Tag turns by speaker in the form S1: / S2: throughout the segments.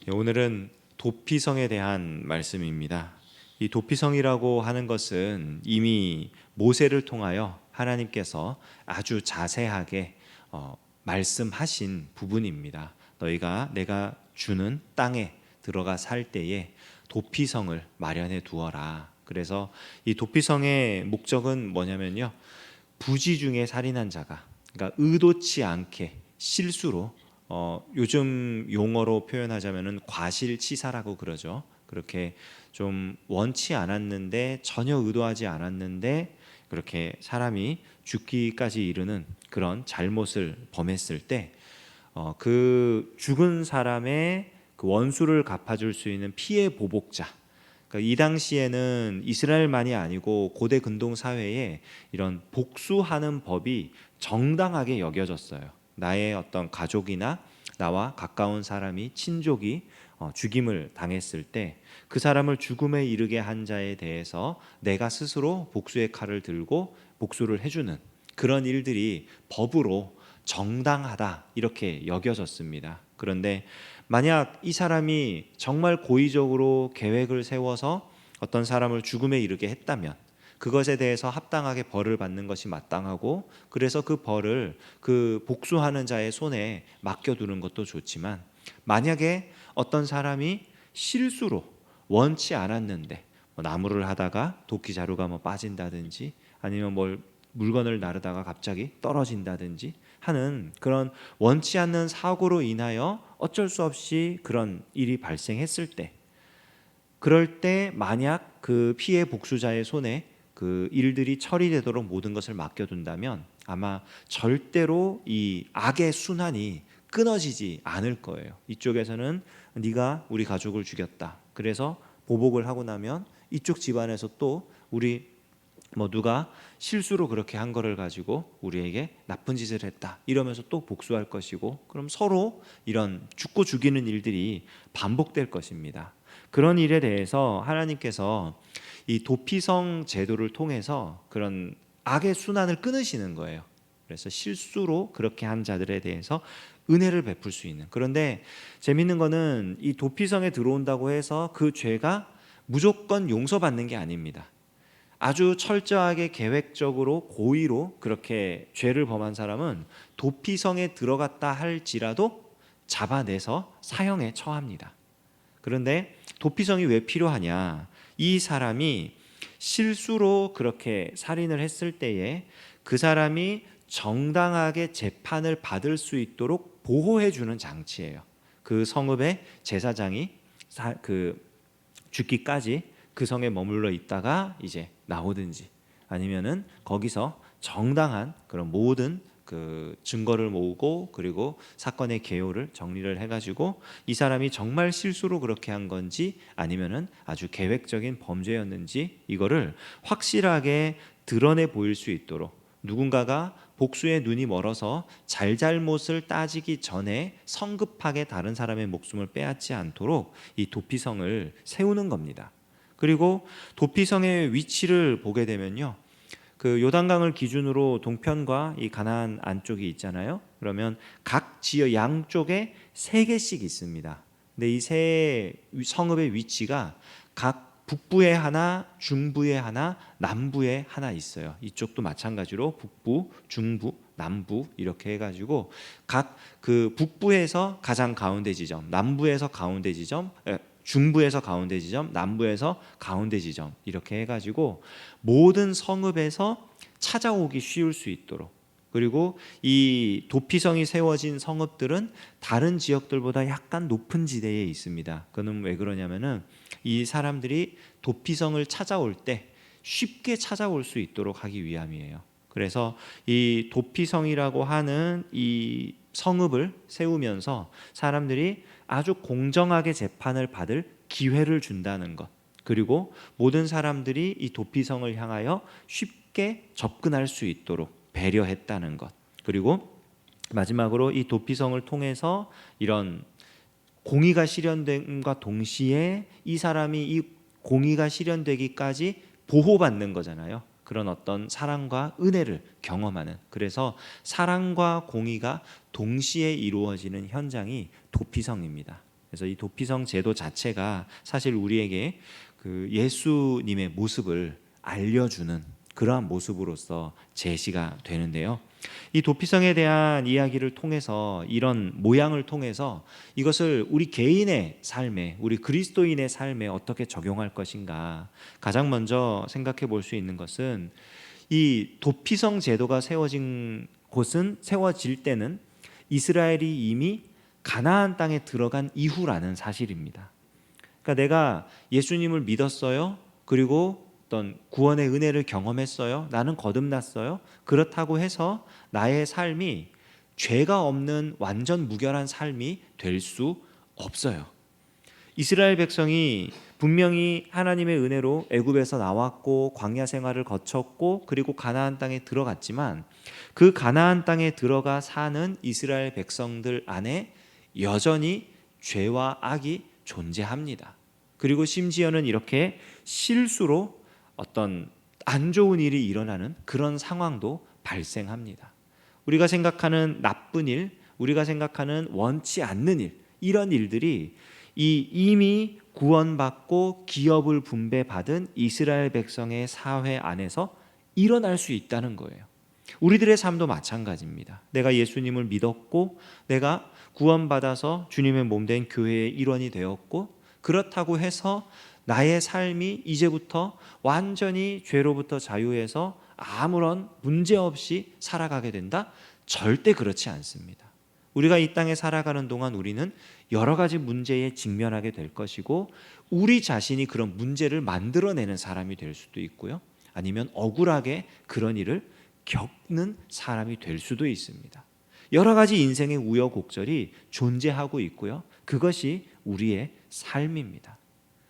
S1: 오늘은 도피성에 대한 말씀입니다. 이 도피성이라고 하는 것은 이미 모세를 통하여 하나님께서 아주 자세하게 말씀하신 부분입니다. 너희가 내가 주는 땅에 들어가 살 때에 도피성을 마련해 두어라. 그래서 이 도피성의 목적은 뭐냐면요, 부지 중에 살인한 자가, 그러니까 의도치 않게 실수로, 요즘 용어로 표현하자면은 과실치사라고 그러죠. 그렇게 좀 원치 않았는데, 전혀 의도하지 않았는데 그렇게 사람이 죽기까지 이르는 그런 잘못을 범했을 때, 그 죽은 사람의 그 원수를 갚아줄 수 있는 피해 보복자, 그러니까 이 당시에는 이스라엘만이 아니고 고대 근동 사회에 이런 복수하는 법이 정당하게 여겨졌어요. 나의 어떤 가족이나 나와 가까운 사람이, 친족이 죽임을 당했을 때 그 사람을 죽음에 이르게 한 자에 대해서 내가 스스로 복수의 칼을 들고 복수를 해주는 그런 일들이 법으로 정당하다, 이렇게 여겨졌습니다. 그런데 만약 이 사람이 정말 고의적으로 계획을 세워서 어떤 사람을 죽음에 이르게 했다면 그것에 대해서 합당하게 벌을 받는 것이 마땅하고, 그래서 그 벌을 그 복수하는 자의 손에 맡겨두는 것도 좋지만, 만약에 어떤 사람이 실수로 원치 않았는데 나무를 하다가 도끼 자루가 빠진다든지, 아니면 물건을 나르다가 갑자기 떨어진다든지 하는 그런 원치 않는 사고로 인하여 어쩔 수 없이 그런 일이 발생했을 때, 그럴 때 만약 그 피해 복수자의 손에 그 일들이 처리되도록 모든 것을 맡겨둔다면 아마 절대로 이 악의 순환이 끊어지지 않을 거예요. 이쪽에서는 네가 우리 가족을 죽였다, 그래서 보복을 하고 나면 이쪽 집안에서 또 우리 누가 실수로 그렇게 한 거를 가지고 우리에게 나쁜 짓을 했다 이러면서 또 복수할 것이고, 그럼 서로 이런 죽고 죽이는 일들이 반복될 것입니다. 그런 일에 대해서 하나님께서 이 도피성 제도를 통해서 그런 악의 순환을 끊으시는 거예요. 그래서 실수로 그렇게 한 자들에 대해서 은혜를 베풀 수 있는. 그런데 재밌는 거는 이 도피성에 들어온다고 해서 그 죄가 무조건 용서받는 게 아닙니다. 아주 철저하게 계획적으로 고의로 그렇게 죄를 범한 사람은 도피성에 들어갔다 할지라도 잡아내서 사형에 처합니다. 그런데 도피성이 왜 필요하냐? 이 사람이 실수로 그렇게 살인을 했을 때에 그 사람이 정당하게 재판을 받을 수 있도록 보호해 주는 장치예요. 그 성읍의 제사장이 죽기까지 그 성에 머물러 있다가 이제 나오든지, 아니면은 거기서 정당한 그런 모든 그 증거를 모으고, 그리고 사건의 개요를 정리를 해가지고 이 사람이 정말 실수로 그렇게 한 건지 아니면은 아주 계획적인 범죄였는지 이거를 확실하게 드러내 보일 수 있도록, 누군가가 복수의 눈이 멀어서 잘잘못을 따지기 전에 성급하게 다른 사람의 목숨을 빼앗지 않도록 이 도피성을 세우는 겁니다. 그리고 도피성의 위치를 보게 되면요, 그 요단강을 기준으로 동편과 이 가나안 안쪽이 있잖아요. 그러면 각 지역 양쪽에 3개씩 있습니다. 근데 이 세 성읍의 위치가 각 북부에 하나, 중부에 하나, 남부에 하나 있어요. 이쪽도 마찬가지로 북부, 중부, 남부 이렇게 해가지고 각 그 북부에서 가장 가운데 지점, 남부에서 가운데 지점, 중부에서 가운데 지점, 남부에서 가운데 지점 이렇게 해가지고 모든 성읍에서 찾아오기 쉬울 수 있도록, 그리고 이 도피성이 세워진 성읍들은 다른 지역들보다 약간 높은 지대에 있습니다. 그는 왜 그러냐면은 이 사람들이 도피성을 찾아올 때 쉽게 찾아올 수 있도록 하기 위함이에요. 그래서 이 도피성이라고 하는 이 성읍을 세우면서 사람들이 아주 공정하게 재판을 받을 기회를 준다는 것, 그리고 모든 사람들이 이 도피성을 향하여 쉽게 접근할 수 있도록 배려했다는 것, 그리고 마지막으로 이 도피성을 통해서 이런 공의가 실현됨과 동시에 이 사람이 이 공의가 실현되기까지 보호받는 거잖아요. 그런 어떤 사랑과 은혜를 경험하는, 그래서 사랑과 공의가 동시에 이루어지는 현장이 도피성입니다. 그래서 이 도피성 제도 자체가 사실 우리에게 그 예수님의 모습을 알려주는 그러한 모습으로서 제시가 되는데요. 이 도피성에 대한 이야기를 통해서, 이런 모양을 통해서 이것을 우리 개인의 삶에, 우리 그리스도인의 삶에 어떻게 적용할 것인가, 가장 먼저 생각해 볼 수 있는 것은, 이 도피성 제도가 세워질 때는 이스라엘이 이미 가나안 땅에 들어간 이후라는 사실입니다. 그러니까 내가 예수님을 믿었어요. 그리고 어떤 구원의 은혜를 경험했어요. 나는 거듭났어요. 그렇다고 해서 나의 삶이 죄가 없는 완전 무결한 삶이 될 수 없어요. 이스라엘 백성이 분명히 하나님의 은혜로 애굽에서 나왔고 광야 생활을 거쳤고 그리고 가나안 땅에 들어갔지만, 그 가나안 땅에 들어가 사는 이스라엘 백성들 안에 여전히 죄와 악이 존재합니다. 그리고 심지어는 이렇게 실수로 어떤 안 좋은 일이 일어나는 그런 상황도 발생합니다. 우리가 생각하는 나쁜 일, 우리가 생각하는 원치 않는 일, 이런 일들이 이미 구원받고 기업을 분배받은 이스라엘 백성의 사회 안에서 일어날 수 있다는 거예요. 우리들의 삶도 마찬가지입니다. 내가 예수님을 믿었고 내가 구원받아서 주님의 몸된 교회의 일원이 되었고, 그렇다고 해서 나의 삶이 이제부터 완전히 죄로부터 자유해서 아무런 문제 없이 살아가게 된다? 절대 그렇지 않습니다. 우리가 이 땅에 살아가는 동안 우리는 여러 가지 문제에 직면하게 될 것이고, 우리 자신이 그런 문제를 만들어내는 사람이 될 수도 있고요, 아니면 억울하게 그런 일을 겪는 사람이 될 수도 있습니다. 여러 가지 인생의 우여곡절이 존재하고 있고요, 그것이 우리의 삶입니다.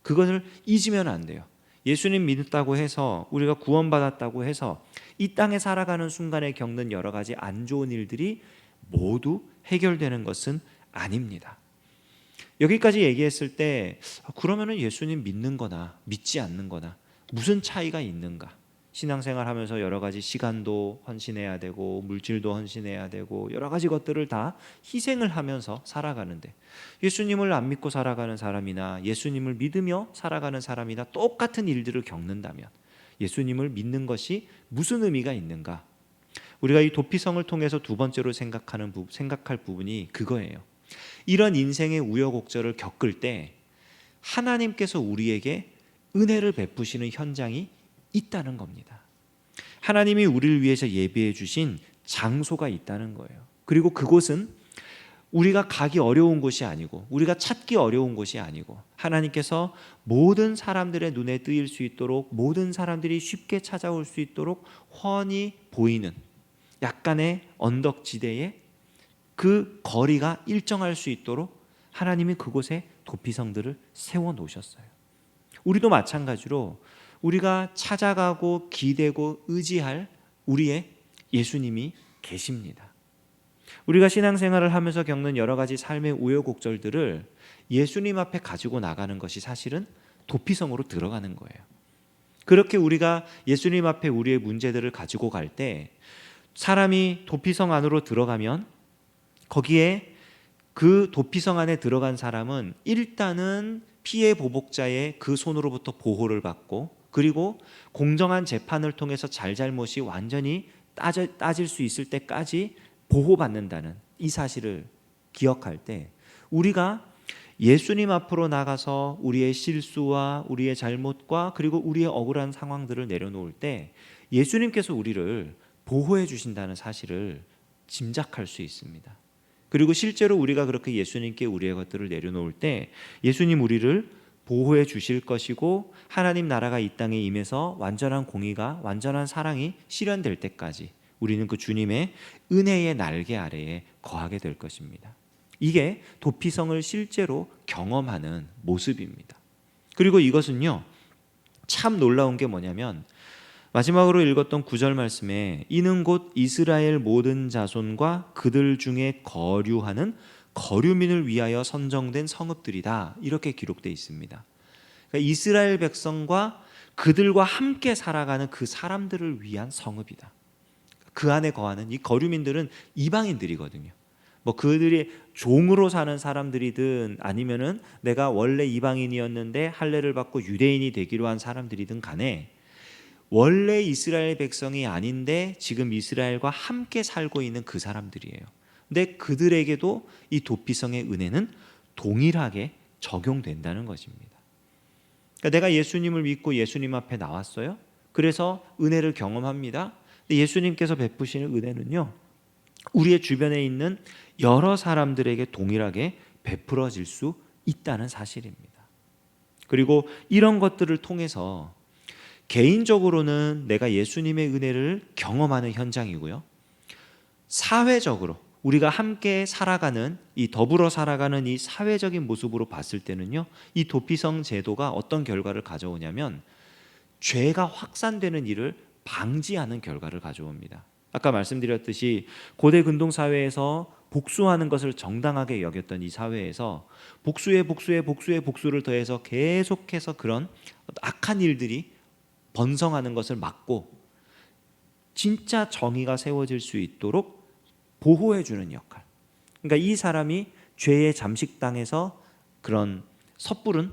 S1: 그것을 잊으면 안 돼요. 예수님 믿었다고 해서, 우리가 구원받았다고 해서 이 땅에 살아가는 순간에 겪는 여러 가지 안 좋은 일들이 모두 해결되는 것은 아닙니다. 여기까지 얘기했을 때 그러면은 예수님 믿는 거나 믿지 않는 거나 무슨 차이가 있는가? 신앙생활 하면서 여러 가지 시간도 헌신해야 되고 물질도 헌신해야 되고 여러 가지 것들을 다 희생을 하면서 살아가는데, 예수님을 안 믿고 살아가는 사람이나 예수님을 믿으며 살아가는 사람이나 똑같은 일들을 겪는다면 예수님을 믿는 것이 무슨 의미가 있는가? 우리가 이 도피성을 통해서 두 번째로 생각할 부분이 그거예요. 이런 인생의 우여곡절을 겪을 때 하나님께서 우리에게 은혜를 베푸시는 현장이 있다는 겁니다. 하나님이 우리를 위해서 예비해 주신 장소가 있다는 거예요. 그리고 그곳은 우리가 가기 어려운 곳이 아니고, 우리가 찾기 어려운 곳이 아니고, 하나님께서 모든 사람들의 눈에 띄일 수 있도록, 모든 사람들이 쉽게 찾아올 수 있도록 훤히 보이는 약간의 언덕지대에 그 거리가 일정할 수 있도록 하나님이 그곳에 도피성들을 세워 놓으셨어요. 우리도 마찬가지로 우리가 찾아가고 기대고 의지할 우리의 예수님이 계십니다. 우리가 신앙생활을 하면서 겪는 여러 가지 삶의 우여곡절들을 예수님 앞에 가지고 나가는 것이 사실은 도피성으로 들어가는 거예요. 그렇게 우리가 예수님 앞에 우리의 문제들을 가지고 갈 때, 사람이 도피성 안으로 들어가면 거기에 그 도피성 안에 들어간 사람은 일단은 피해 보복자의 그 손으로부터 보호를 받고, 그리고 공정한 재판을 통해서 잘잘못이 완전히 따질 수 있을 때까지 보호받는다는 이 사실을 기억할 때, 우리가 예수님 앞으로 나가서 우리의 실수와 우리의 잘못과 그리고 우리의 억울한 상황들을 내려놓을 때 예수님께서 우리를 보호해 주신다는 사실을 짐작할 수 있습니다. 그리고 실제로 우리가 그렇게 예수님께 우리의 것들을 내려놓을 때 예수님 우리를 보호해 주실 것이고, 하나님 나라가 이 땅에 임해서 완전한 공의가, 완전한 사랑이 실현될 때까지 우리는 그 주님의 은혜의 날개 아래에 거하게 될 것입니다. 이게 도피성을 실제로 경험하는 모습입니다. 그리고 이것은요, 참 놀라운 게 뭐냐면, 마지막으로 읽었던 9절 말씀에 이는 곧 이스라엘 모든 자손과 그들 중에 거류하는 거류민을 위하여 선정된 성읍들이다, 이렇게 기록되어 있습니다. 그러니까 이스라엘 백성과 그들과 함께 살아가는 그 사람들을 위한 성읍이다. 그 안에 거하는 이 거류민들은 이방인들이거든요. 뭐 그들이 종으로 사는 사람들이든 아니면은 내가 원래 이방인이었는데 할례를 받고 유대인이 되기로 한 사람들이든 간에 원래 이스라엘 백성이 아닌데 지금 이스라엘과 함께 살고 있는 그 사람들이에요. 근데 그들에게도 이 도피성의 은혜는 동일하게 적용된다는 것입니다. 그러니까 내가 예수님을 믿고 예수님 앞에 나왔어요. 그래서 은혜를 경험합니다. 근데 예수님께서 베푸시는 은혜는요, 우리의 주변에 있는 여러 사람들에게 동일하게 베풀어질 수 있다는 사실입니다. 그리고 이런 것들을 통해서 개인적으로는 내가 예수님의 은혜를 경험하는 현장이고요, 사회적으로 우리가 함께 살아가는 이 더불어 살아가는 이 사회적인 모습으로 봤을 때는요, 이 도피성 제도가 어떤 결과를 가져오냐면 죄가 확산되는 일을 방지하는 결과를 가져옵니다. 아까 말씀드렸듯이 고대 근동 사회에서 복수하는 것을 정당하게 여겼던 이 사회에서 복수를 더해서 계속해서 그런 악한 일들이 번성하는 것을 막고 진짜 정의가 세워질 수 있도록 보호해주는 역할. 그러니까 이 사람이 죄에 잠식당해서 그런 섣부른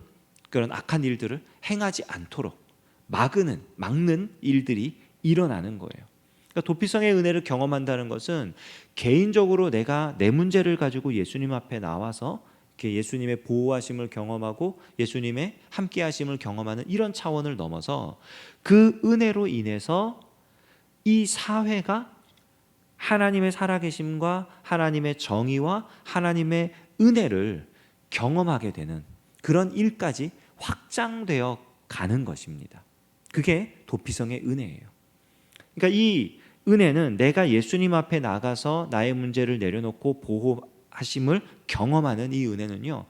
S1: 그런 악한 일들을 행하지 않도록 막는 일들이 일어나는 거예요. 그러니까 도피성의 은혜를 경험한다는 것은 개인적으로 내가 내 문제를 가지고 예수님 앞에 나와서 예수님의 보호하심을 경험하고 예수님의 함께하심을 경험하는 이런 차원을 넘어서 그 은혜로 인해서 이 사회가 하나님의 살아계심과 하나님의 정의와 하나님의 은혜를 경험하게 되는 그런 일까지 확장되어 가는 것입니다. 그게 도피성의 은혜예요. 그러니까 이 은혜는 내가 예수님 앞에 나가서 나의 문제를 내려놓고 보호하심을 경험하는 이 은혜는요,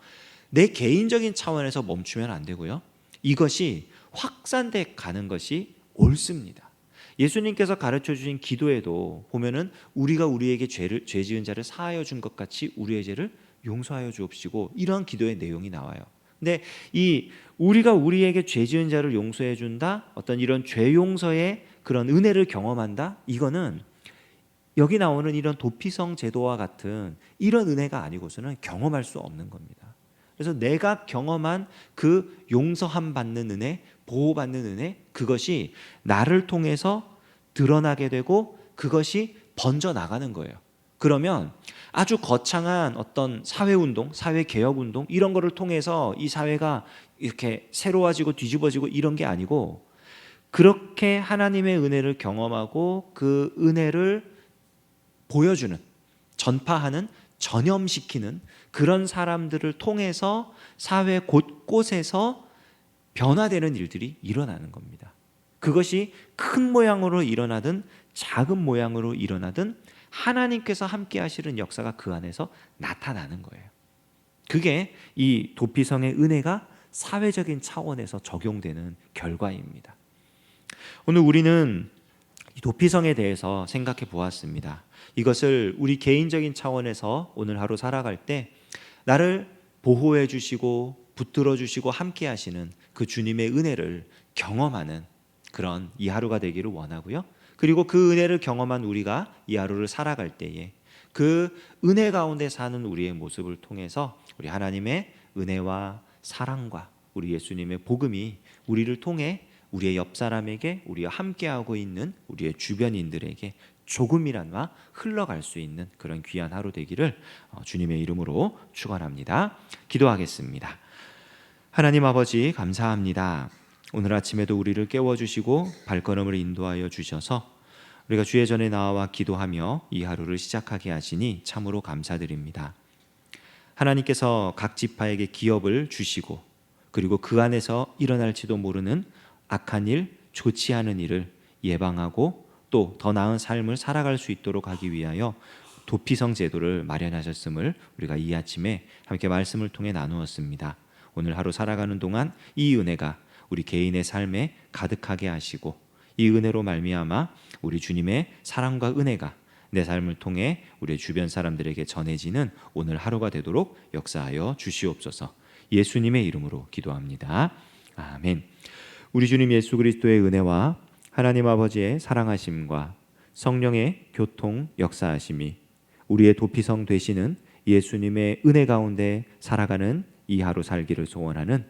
S1: 내 개인적인 차원에서 멈추면 안 되고요, 이것이 확산돼 가는 것이 옳습니다. 예수님께서 가르쳐 주신 기도에도 보면은 우리가 우리에게 죄 지은 자를 사하여 준 것 같이 우리의 죄를 용서하여 주옵시고, 이런 기도의 내용이 나와요. 근데 이 우리가 우리에게 죄 지은 자를 용서해 준다, 어떤 이런 죄 용서의 그런 은혜를 경험한다, 이거는 여기 나오는 이런 도피성 제도와 같은 이런 은혜가 아니고서는 경험할 수 없는 겁니다. 그래서 내가 경험한 그 용서함 받는 은혜, 보호받는 은혜, 그것이 나를 통해서 드러나게 되고 그것이 번져 나가는 거예요. 그러면 아주 거창한 어떤 사회운동, 사회개혁운동 이런 거를 통해서 이 사회가 이렇게 새로워지고 뒤집어지고 이런 게 아니고, 그렇게 하나님의 은혜를 경험하고 그 은혜를 보여주는, 전파하는, 전염시키는 그런 사람들을 통해서 사회 곳곳에서 변화되는 일들이 일어나는 겁니다. 그것이 큰 모양으로 일어나든 작은 모양으로 일어나든 하나님께서 함께 하시는 역사가 그 안에서 나타나는 거예요. 그게 이 도피성의 은혜가 사회적인 차원에서 적용되는 결과입니다. 오늘 우리는 이 도피성에 대해서 생각해 보았습니다. 이것을 우리 개인적인 차원에서 오늘 하루 살아갈 때 나를 보호해 주시고 붙들어 주시고 함께 하시는 그 주님의 은혜를 경험하는 그런 이 하루가 되기를 원하고요. 그리고 그 은혜를 경험한 우리가 이 하루를 살아갈 때에 그 은혜 가운데 사는 우리의 모습을 통해서 우리 하나님의 은혜와 사랑과 우리 예수님의 복음이 우리를 통해 우리의 옆 사람에게, 우리와 함께하고 있는 우리의 주변인들에게 조금이나마 흘러갈 수 있는 그런 귀한 하루 되기를 주님의 이름으로 축원합니다. 기도하겠습니다. 하나님 아버지, 감사합니다. 오늘 아침에도 우리를 깨워주시고 발걸음을 인도하여 주셔서 우리가 주의 전에 나와 기도하며 이 하루를 시작하게 하시니 참으로 감사드립니다. 하나님께서 각 지파에게 기업을 주시고 그리고 그 안에서 일어날지도 모르는 악한 일, 좋지 않은 일을 예방하고 또 더 나은 삶을 살아갈 수 있도록 하기 위하여 도피성 제도를 마련하셨음을 우리가 이 아침에 함께 말씀을 통해 나누었습니다. 오늘 하루 살아가는 동안 이 은혜가 우리 개인의 삶에 가득하게 하시고 이 은혜로 말미암아 우리 주님의 사랑과 은혜가 내 삶을 통해 우리 주변 사람들에게 전해지는 오늘 하루가 되도록 역사하여 주시옵소서. 예수님의 이름으로 기도합니다. 아멘. 우리 주님 예수 그리스도의 은혜와 하나님 아버지의 사랑하심과 성령의 교통 역사하심이 우리의 도피성 되시는 예수님의 은혜 가운데 살아가는 이 하루 살기를 소원하는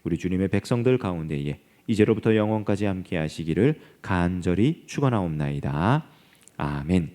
S1: 우리 주님의 백성들 가운데에 이제로부터 영원까지 함께 하시기를 간절히 축원하옵나이다. 아멘.